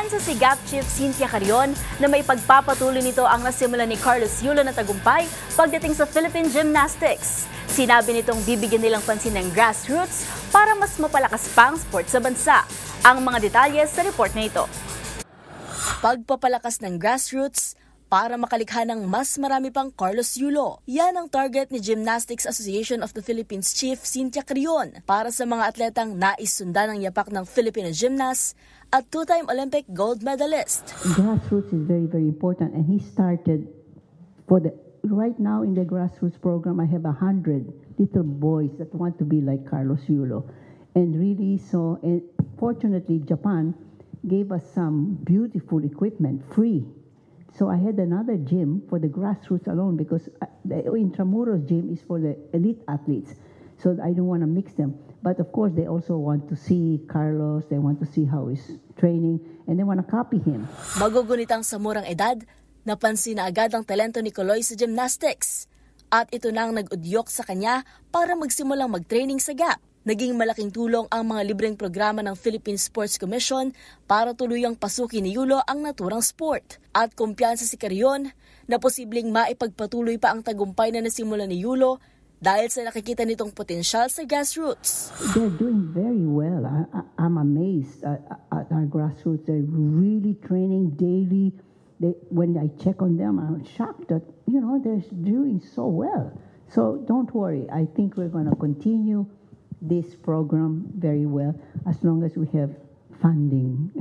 Kumpiyansa si GAP Chief Cynthia Carrion na may pagpapatuloy nito ang nasimula ni Carlos Yulo na tagumpay pagdating sa Philippine Gymnastics. Sinabi nitong bibigyan nilang pansin ng grassroots para mas mapalakas pa ang sport sa bansa. Ang mga detalye sa report na ito. Pagpapalakas ng grassroots para makalikha ng mas marami pang Carlos Yulo. Yan ang target ni Gymnastics Association of the Philippines Chief Cynthia Carrion para sa mga atletang nais sundan ng yapak ng Filipino gymnast at two-time Olympic gold medalist. Grassroots is very, very important, and he started right now in the grassroots program. I have 100 little boys that want to be like Carlos Yulo, and really so. And fortunately, Japan gave us some beautiful equipment free. So I had another gym for the grassroots alone because the Intramuros gym is for the elite athletes. So I don't want to mix them. But of course, they also want to see Carlos, they want to see how he's training, and they want to copy him. Magugunitang sa murang edad, napansin na agad ang talento ni Koloy sa gymnastics. At ito na ang nag-udyok sa kanya para magsimulang mag-training sa GAP. Naging malaking tulong ang mga libreng programa ng Philippine Sports Commission para tuluyang pasukin ni Yulo ang naturang sport. At kumpiyansa si Carrion na posibleng maipagpatuloy pa ang tagumpay na nasimula ni Yulo dahil sa nakikita nitong potensyal sa grassroots. They're doing very well. I'm amazed at our grassroots. They're really training daily. When I check on them, I'm shocked that, they're doing so well. So don't worry. I think we're going to continue this program very well as long as we have funding.